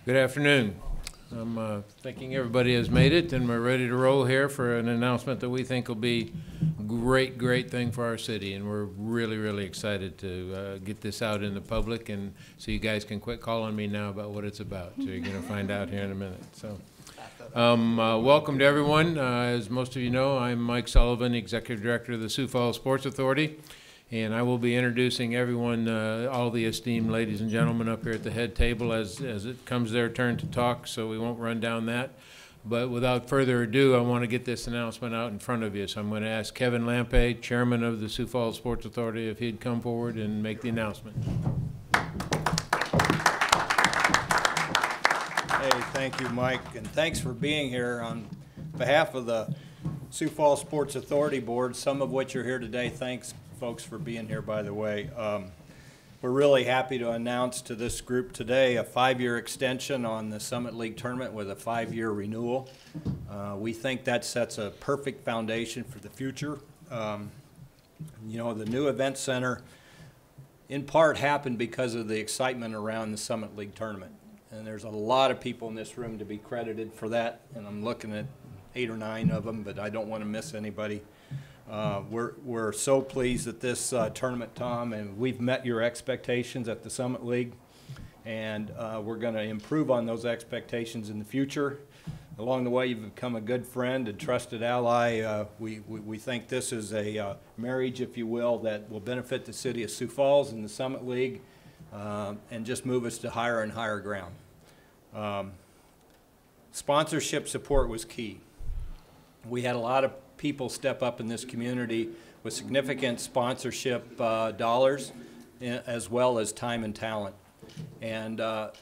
Good afternoon. I'm thinking everybody has made it, and we're ready to roll here for an announcement that we think will be great thing for our city, and we're really excited to get this out in the public, and so you guys can quit calling me now about what it's about. So you're going to find out here in a minute. So, welcome to everyone. As most of you know, I'm Mike Sullivan, Executive Director of the Sioux Falls Sports Authority. And I will be introducing everyone, all the esteemed ladies and gentlemen up here at the head table as it comes their turn to talk, so we won't run down that. But without further ado, I want to get this announcement out in front of you. So I'm going to ask Kevin Lampe, Chairman of the Sioux Falls Sports Authority, if he'd come forward and make the announcement. Hey, thank you, Mike, and thanks for being here on behalf of the Sioux Falls Sports Authority Board, some of which are here today. Thanks, folks, for being here, by the way. We're really happy to announce to this group today a 5-year extension on the Summit League tournament with a 5-year renewal. We think that sets a perfect foundation for the future. You know, the new event center in part happened because of the excitement around the Summit League tournament. And there's a lot of people in this room to be credited for that, and I'm looking at 8 or 9 of them, but I don't want to miss anybody. We're so pleased at this tournament, Tom, and we've met your expectations at the Summit League, and we're going to improve on those expectations in the future. Along the way, you've become a good friend and trusted ally. We think this is a marriage, if you will, that will benefit the city of Sioux Falls and the Summit League, and just move us to higher and higher ground. Sponsorship support was key. We had a lot of people step up in this community with significant sponsorship dollars, as well as time and talent. And the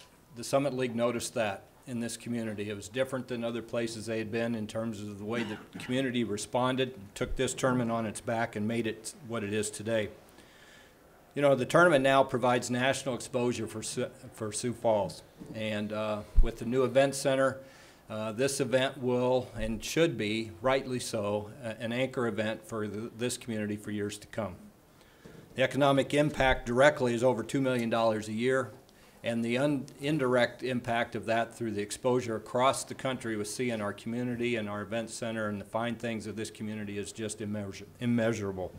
Summit League noticed that in this community. It was different than other places they had been in terms of the way the community responded, took this tournament on its back and made it what it is today. You know, the tournament now provides national exposure for Sioux Falls. And with the new event center, this event will and should be, rightly so, an anchor event for this community for years to come. The economic impact directly is over $2 million a year, and the indirect impact of that through the exposure across the country with seeing our community and our event center and the fine things of this community is just immeasurable.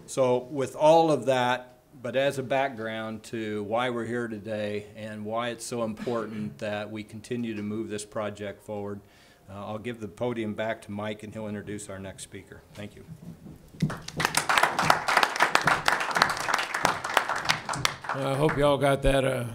So with all of that, but as a background to why we're here today and why it's so important that we continue to move this project forward, I'll give the podium back to Mike and he'll introduce our next speaker. Thank you. I hope you all got that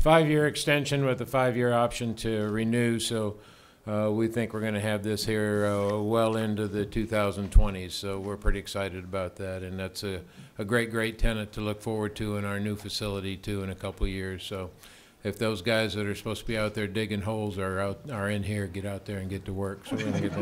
5-year extension with a 5-year option to renew. So we think we're going to have this here well into the 2020s. So we're pretty excited about that, and that's a great tenant to look forward to in our new facility too in a couple of years. So if those guys that are supposed to be out there digging holes are in here, get out there and get to work. So we're going to get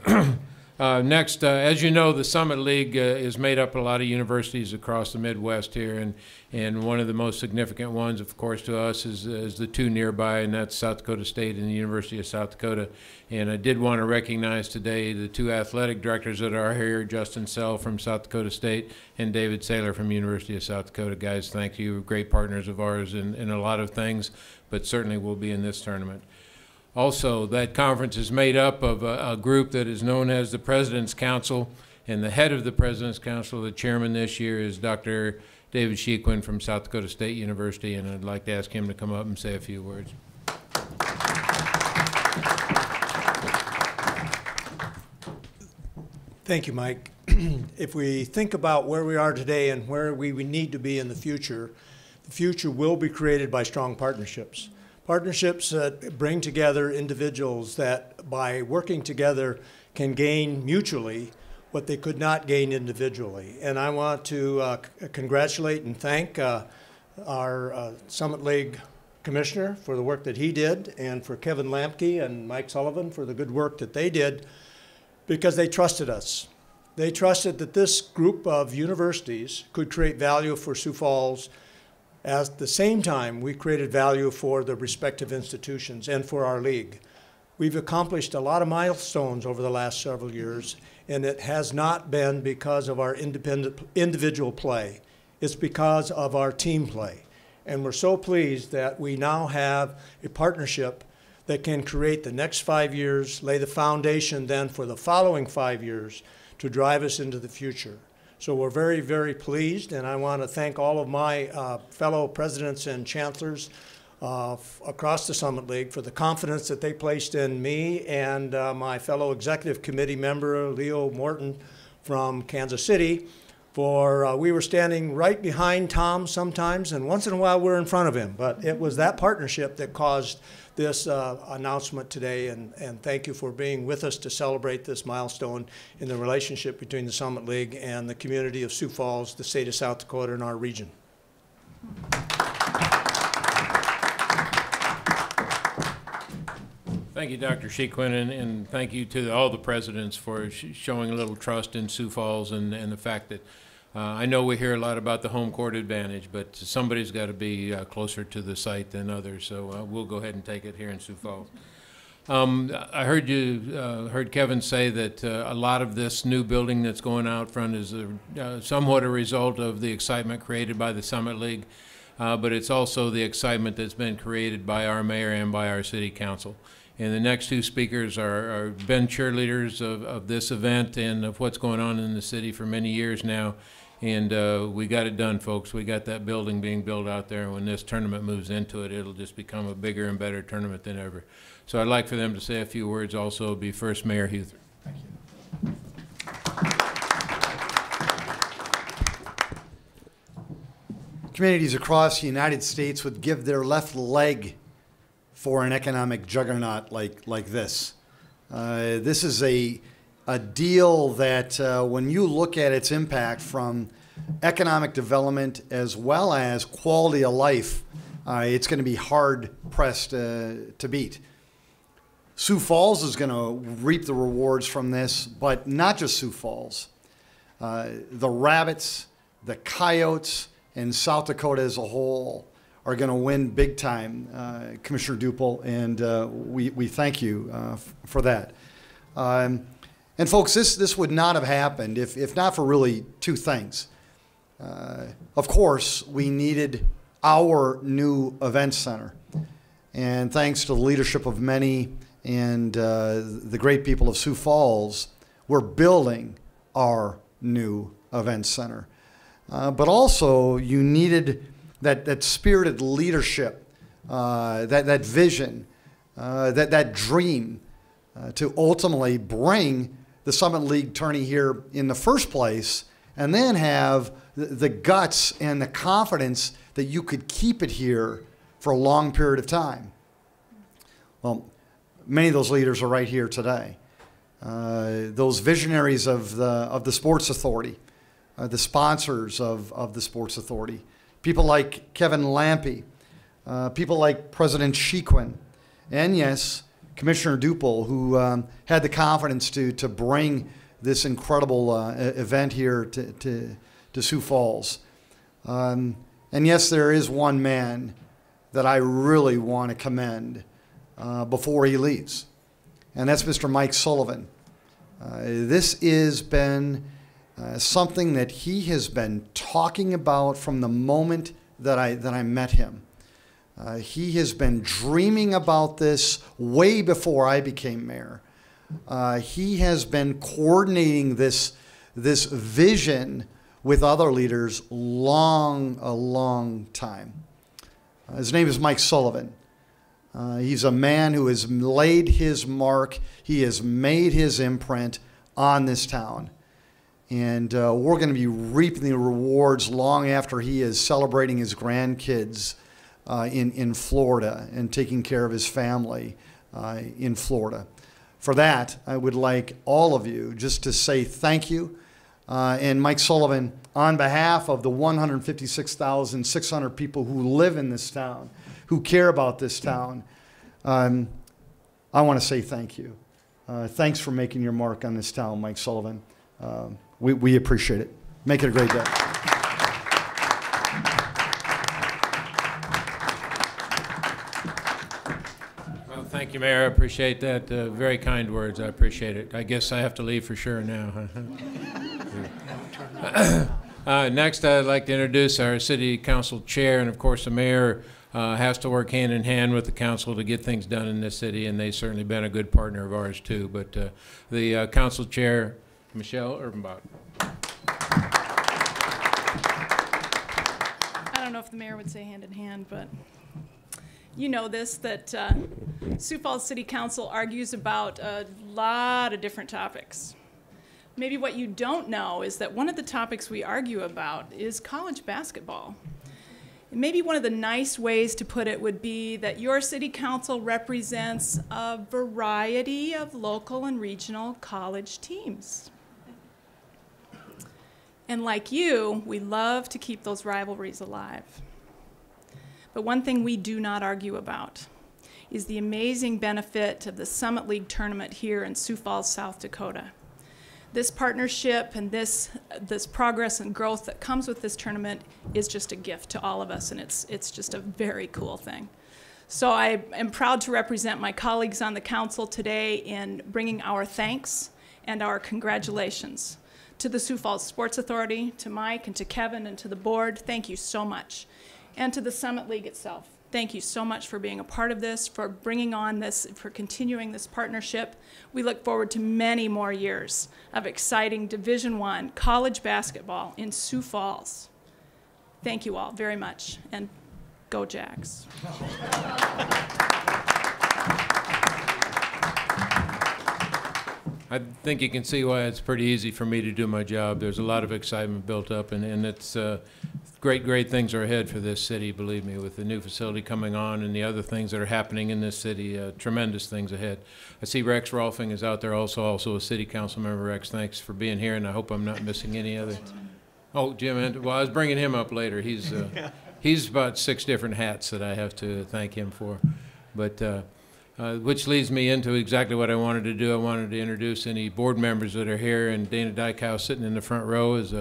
that. Next, as you know, the Summit League is made up of a lot of universities across the Midwest here, and one of the most significant ones, of course, to us is the 2 nearby, and that's South Dakota State and the University of South Dakota. And I did want to recognize today the 2 athletic directors that are here, Justin Sell from South Dakota State and David Saylor from University of South Dakota. Guys, thank you. Great partners of ours in a lot of things, but certainly will be in this tournament. Also, that conference is made up of a group that is known as the President's Council, and the head of the President's Council, the chairman this year, is Dr. David Shequin from South Dakota State University, and I'd like to ask him to come up and say a few words. Thank you, Mike. If we think about where we are today and where we need to be in the future will be created by strong partnerships. Partnerships that bring together individuals that, by working together, can gain mutually what they could not gain individually. And I want to congratulate and thank our Summit League Commissioner for the work that he did, and for Kevin Lampe and Mike Sullivan for the good work that they did, because they trusted us. They trusted that this group of universities could create value for Sioux Falls. At the same time, we created value for the respective institutions and for our league. We've accomplished a lot of milestones over the last several years, and it has not been because of our individual play. It's because of our team play. And we're so pleased that we now have a partnership that can create the next 5 years, lay the foundation then for the following 5 years to drive us into the future. So we're very, very pleased, and I want to thank all of my fellow presidents and chancellors across the Summit League for the confidence that they placed in me and my fellow executive committee member, Leo Morton from Kansas City, for we were standing right behind Tom sometimes, and once in a while we're in front of him. But it was that partnership that caused this announcement today, and thank you for being with us to celebrate this milestone in the relationship between the Summit League and the community of Sioux Falls, the state of South Dakota, and our region. Thank you, Dr. Shequin, and thank you to all the presidents for showing a little trust in Sioux Falls and the fact that I know we hear a lot about the home court advantage, but somebody's got to be closer to the site than others, so we'll go ahead and take it here in Sioux Falls. I heard Kevin say that a lot of this new building that's going out front is somewhat a result of the excitement created by the Summit League, but it's also the excitement that's been created by our mayor and by our city council. And the next two speakers are been cheerleaders of this event and of what's going on in the city for many years now. And we got it done, folks. We got that building being built out there. And when this tournament moves into it, it'll just become a bigger and better tournament than ever. So I'd like for them to say a few words also. Be first Mayor Huther. Thank you. Communities across the United States would give their left leg for an economic juggernaut like this. This is a deal that when you look at its impact from economic development as well as quality of life, it's going to be hard pressed to beat. Sioux Falls is going to reap the rewards from this, but not just Sioux Falls. The Rabbits, the Coyotes, and South Dakota as a whole are going to win big time, Commissioner Duple, and we thank you for that. And folks, this would not have happened if not for really two things. Of course, we needed our new event center. And thanks to the leadership of many and the great people of Sioux Falls, we're building our new event center. But also, you needed that spirited leadership, that vision, that dream to ultimately bring the Summit League tourney here in the first place, and then have the guts and the confidence that you could keep it here for a long period of time. Well, many of those leaders are right here today. Those visionaries of the Sports Authority, the sponsors of the Sports Authority, people like Kevin Lampe, people like President Shequin, and yes, Commissioner Duple, who had the confidence to bring this incredible event here to Sioux Falls. And yes, there is one man that I really want to commend before he leaves, and that's Mr. Mike Sullivan. This has been something that he has been talking about from the moment that I met him. He has been dreaming about this way before I became mayor. He has been coordinating this vision with other leaders a long time. His name is Mike Sullivan. He's a man who has laid his mark. He has made his imprint on this town. And we're going to be reaping the rewards long after he is celebrating his grandkids in Florida and taking care of his family in Florida. For that, I would like all of you just to say thank you. And Mike Sullivan, on behalf of the 156,600 people who live in this town, who care about this town, I want to say thank you. Thanks for making your mark on this town, Mike Sullivan. We appreciate it. Make it a great day. Well, thank you, Mayor. I appreciate that. Very kind words. I appreciate it. I guess I have to leave for sure now. Huh? Next, I'd like to introduce our city council chair, and of course, the mayor has to work hand in hand with the council to get things done in this city, and they've certainly been a good partner of ours too. But the council chair, Michelle Urbanbach. I don't know if the mayor would say hand in hand, but you know this, that Sioux Falls City Council argues about a lot of different topics. Maybe what you don't know is that one of the topics we argue about is college basketball. And maybe one of the nice ways to put it would be that your city council represents a variety of local and regional college teams. And like you, we love to keep those rivalries alive. But one thing we do not argue about is the amazing benefit of the Summit League tournament here in Sioux Falls, South Dakota. This partnership and this progress and growth that comes with this tournament is just a gift to all of us, and it's just a very cool thing. So I am proud to represent my colleagues on the council today in bringing our thanks and our congratulations to the Sioux Falls Sports Authority, to Mike and to Kevin and to the board. Thank you so much. And to the Summit League itself. Thank you so much for being a part of this, for bringing on this, for continuing this partnership. We look forward to many more years of exciting Division I college basketball in Sioux Falls. Thank you all very much, and go Jags. I think you can see why it's pretty easy for me to do my job. There's a lot of excitement built up, and it's great things are ahead for this city, believe me, with the new facility coming on and the other things that are happening in this city, tremendous things ahead. I see Rex Rolfing is out there also a city council member. Rex, thanks for being here, and I hope I'm not missing any other. Oh, Jim, well, I was bringing him up later. He's about 6 different hats that I have to thank him for. But which leads me into exactly what I wanted to do. I wanted to introduce any board members that are here, and Dana Dykehouse sitting in the front row is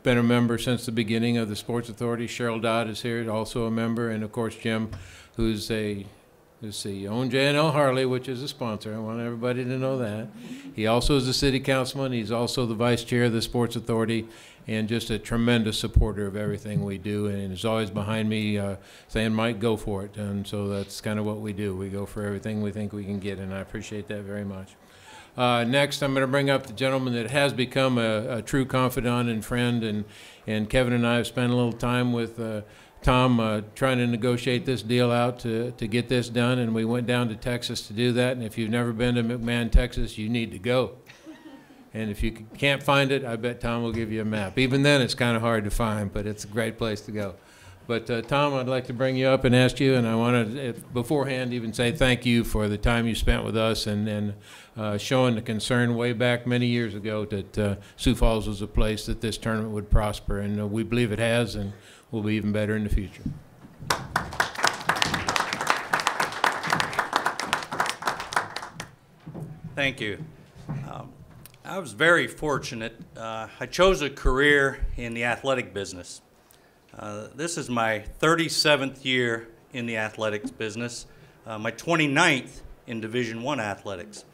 been a member since the beginning of the Sports Authority. Cheryl Dodd is here, also a member, and of course Jim, who's own J&L Harley, which is a sponsor. I want everybody to know that. He also is a city councilman. He's also the vice chair of the Sports Authority, and just a tremendous supporter of everything we do, and is always behind me saying, Mike, go for it. And so that's kind of what we do. We go for everything we think we can get, and I appreciate that very much. Next, I'm going to bring up the gentleman that has become a true confidant and friend, and Kevin and I have spent a little time with Tom trying to negotiate this deal out to get this done, and we went down to Texas to do that. And if you've never been to McMahon, Texas, you need to go. And if you can't find it, I bet Tom will give you a map. Even then, it's kind of hard to find, but it's a great place to go. But Tom, I'd like to bring you up and ask you, and I want to beforehand even say thank you for the time you spent with us and showing the concern way back many years ago that Sioux Falls was a place that this tournament would prosper, and we believe it has, and will be even better in the future. Thank you. I was very fortunate. I chose a career in the athletic business. This is my 37th year in the athletics business, my 29th in Division I athletics.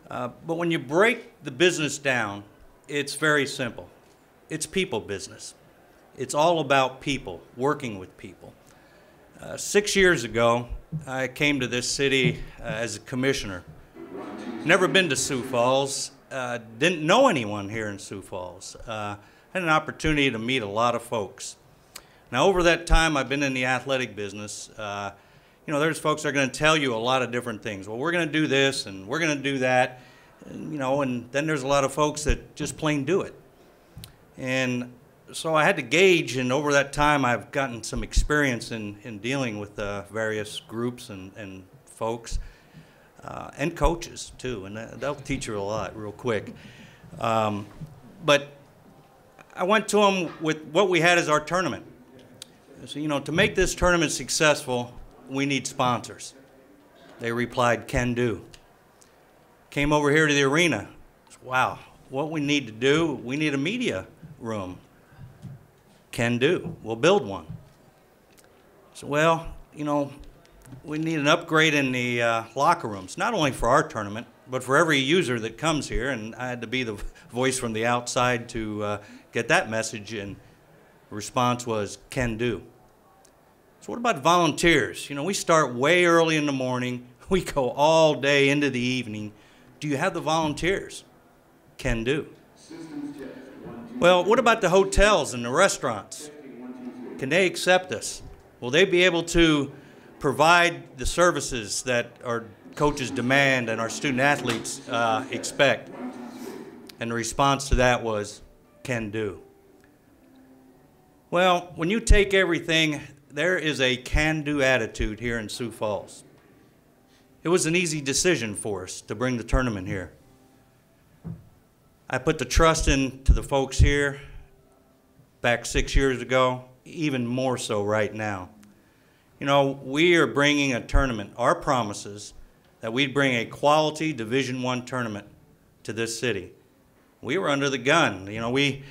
But when you break the business down, it's very simple. It's people business. It's all about people, working with people. 6 years ago, I came to this city as a commissioner. Never been to Sioux Falls, didn't know anyone here in Sioux Falls. Had an opportunity to meet a lot of folks. Now, over that time I've been in the athletic business, you know, there's folks that are going to tell you a lot of different things. Well, we're going to do this and we're going to do that, and, you know, and then there's a lot of folks that just plain do it. And so I had to gauge, and over that time I've gotten some experience in dealing with various groups and folks and coaches too, and they'll teach you a lot real quick. But I went to them with what we had as our tournament. So, you know, to make this tournament successful, we need sponsors. They replied, can do. Came over here to the arena. Wow, what we need to do, we need a media room. Can do. We'll build one. So, well, you know, we need an upgrade in the locker rooms, not only for our tournament, But for every user that comes here, and I had to be the voice from the outside to get that message, and the response was, can do. So what about volunteers? You know, we start way early in the morning. We go all day into the evening. Do you have the volunteers? Can do. Well, what about the hotels and the restaurants? Can they accept us? Will they be able to provide the services that our coaches demand and our student athletes expect? And the response to that was, can do. Well, when you take everything, there is a can-do attitude here in Sioux Falls. It was an easy decision for us to bring the tournament here. I put the trust into the folks here back 6 years ago, even more so right now. You know, we are bringing a tournament, our promises, that we'd bring a quality Division I tournament to this city. We were under the gun. You know, we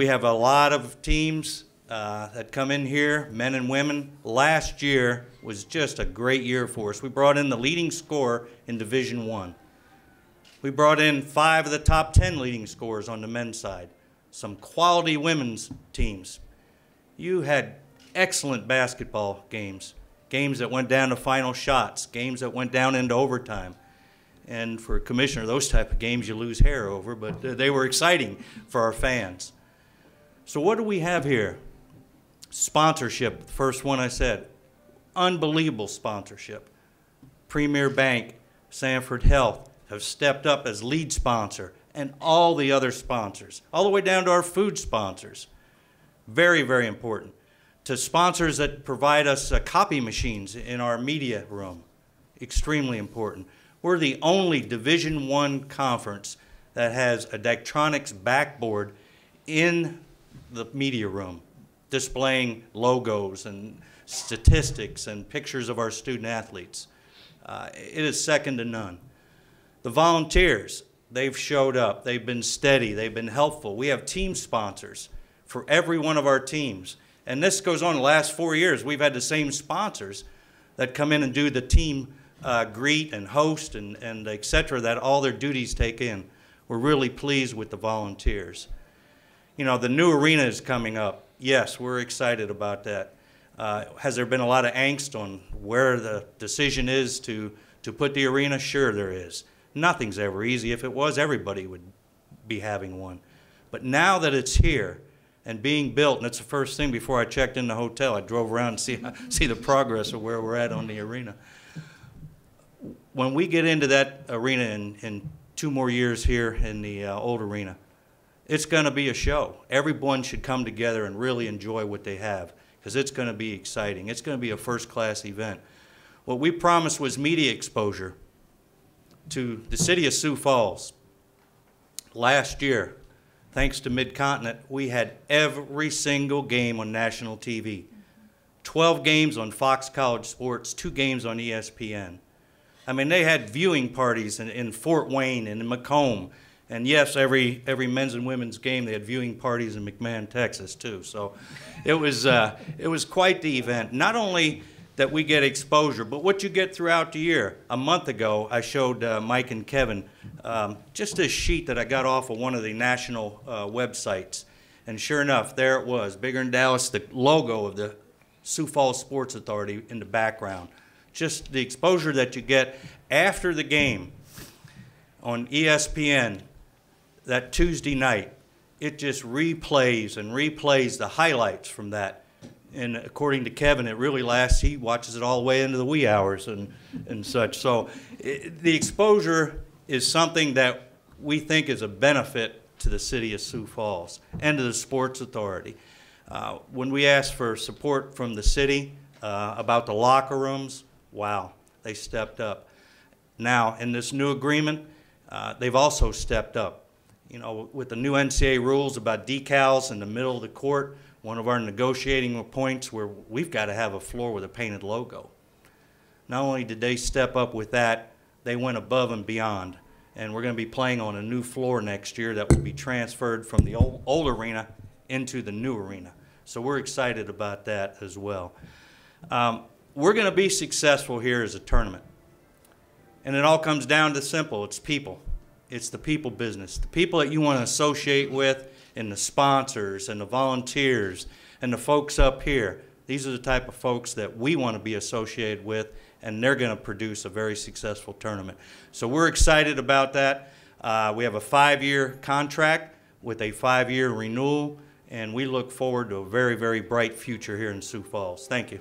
have a lot of teams that come in here, men and women. Last year was just a great year for us. We brought in the leading scorer in Division I. We brought in 5 of the top 10 leading scorers on the men's side. Some quality women's teams. You had excellent basketball games. Games that went down to final shots. Games that went down into overtime. And for a commissioner, those type of games you lose hair over, but they were exciting for our fans. So what do we have here? Sponsorship, the first one I said. Unbelievable sponsorship. Premier Bank, Sanford Health have stepped up as lead sponsor, and all the other sponsors, all the way down to our food sponsors. Very, very important. To sponsors that provide us copy machines in our media room. Extremely important. We're the only Division I conference that has a Daktronics backboard in the media room, displaying logos and statistics and pictures of our student athletes. It is second to none. The volunteers, they've showed up. They've been steady. They've been helpful. We have team sponsors for every one of our teams. And this goes on the last 4 years. We've had the same sponsors that come in and do the team greet and host and et cetera, that all their duties take in. We're really pleased with the volunteers. You know, the new arena is coming up. Yes, we're excited about that. Has there been a lot of angst on where the decision is to put the arena? Sure there is. Nothing's ever easy. If it was, everybody would be having one. But now that it's here and being built, and it's the first thing before I checked in the hotel, I drove around and see the progress of where we're at on the arena. When we get into that arena in 2 more years here in the old arena, it's going to be a show. Everyone should come together and really enjoy what they have, because it's going to be exciting. It's going to be a first-class event. What we promised was media exposure to the city of Sioux Falls. Last year, thanks to Mid-Continent, we had every single game on national TV. 12 games on Fox College Sports, 2 games on ESPN. I mean, they had viewing parties in Fort Wayne and in Macomb. And yes, every men's and women's game, they had viewing parties in McMahon, Texas, too. So it was quite the event. Not only that we get exposure, but what you get throughout the year. A month ago, I showed Mike and Kevin just a sheet that I got off of one of the national websites. And sure enough, there it was, bigger in Dallas, the logo of the Sioux Falls Sports Authority in the background. Just the exposure that you get after the game on ESPN that Tuesday night. It just replays and replays the highlights from that. And according to Kevin, it really lasts. He watches it all the way into the wee hours and such. So the exposure is something that we think is a benefit to the city of Sioux Falls and to the Sports Authority. When we asked for support from the city about the locker rooms, wow, they stepped up. Now, in this new agreement, they've also stepped up. You know, with the new NCAA rules about decals in the middle of the court, one of our negotiating points where we've got to have a floor with a painted logo. Not only did they step up with that, they went above and beyond. And we're going to be playing on a new floor next year that will be transferred from the old arena into the new arena. So we're excited about that as well. We're going to be successful here as a tournament. And it all comes down to simple. It's people. It's the people business. The people that you want to associate with, and the sponsors and the volunteers and the folks up here. These are the type of folks that we want to be associated with, and they're going to produce a very successful tournament. So we're excited about that. We have a 5-year contract with a 5-year renewal, and we look forward to a very, very bright future here in Sioux Falls. Thank you.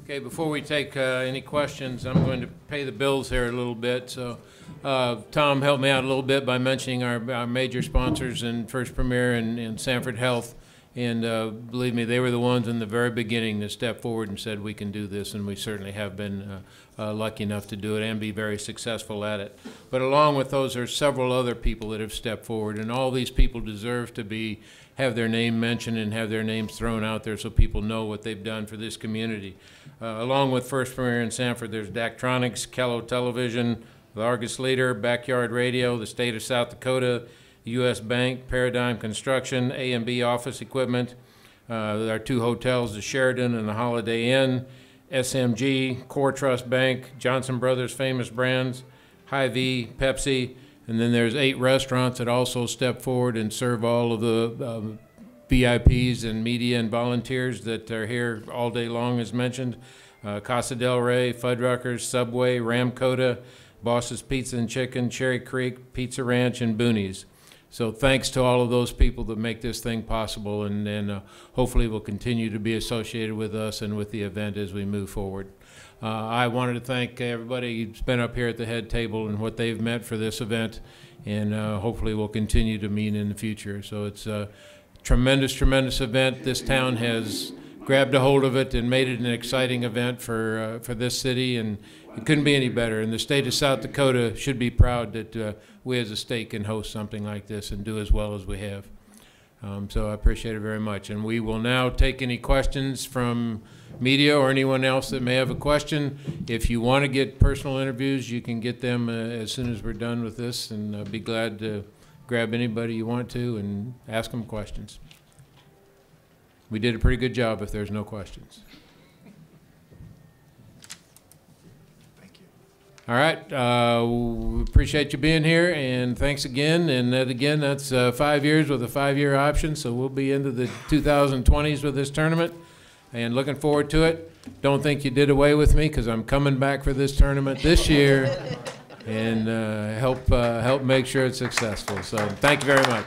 Okay, before we take any questions, I'm going to pay the bills here a little bit. So Tom helped me out a little bit by mentioning our major sponsors in First Premier and Sanford Health. And believe me, they were the ones in the very beginning that stepped forward and said we can do this, and we certainly have been lucky enough to do it and be very successful at it. But along with those, there are several other people that have stepped forward, and all these people deserve to have their name mentioned and have their names thrown out there so people know what they've done for this community. Along with First Premier and Sanford, there's Daktronics, Kello Television, the Argus Leader, Backyard Radio, the State of South Dakota, U.S. Bank, Paradigm Construction, A&B Office Equipment, our 2 hotels, the Sheridan and the Holiday Inn, SMG, Core Trust Bank, Johnson Brothers Famous Brands, Hy-Vee, Pepsi, and then there's 8 restaurants that also step forward and serve all of the VIPs and media and volunteers that are here all day long, as mentioned. Casa del Rey, Fuddruckers, Subway, Ramcoda, Boss's Pizza and Chicken, Cherry Creek, Pizza Ranch, and Boonies. So thanks to all of those people that make this thing possible, and hopefully will continue to be associated with us and with the event as we move forward. I wanted to thank everybody who's been up here at the head table and what they've meant for this event, and hopefully will continue to mean in the future. So it's a tremendous, tremendous event. This town has grabbed a hold of it and made it an exciting event for this city, and it couldn't be any better. And the state of South Dakota should be proud that we as a state can host something like this and do as well as we have. So I appreciate it very much. And we will now take any questions from media or anyone else that may have a question. If you want to get personal interviews, you can get them as soon as we're done with this, and I'll be glad to grab anybody you want to and ask them questions. We did a pretty good job if there's no questions. Thank you. All right, we appreciate you being here, and thanks again. And that, again, that's 5 years with a 5-year option, so we'll be into the 2020s with this tournament, and looking forward to it. Don't think you did away with me, because I'm coming back for this tournament this year and help make sure it's successful. So thank you very much.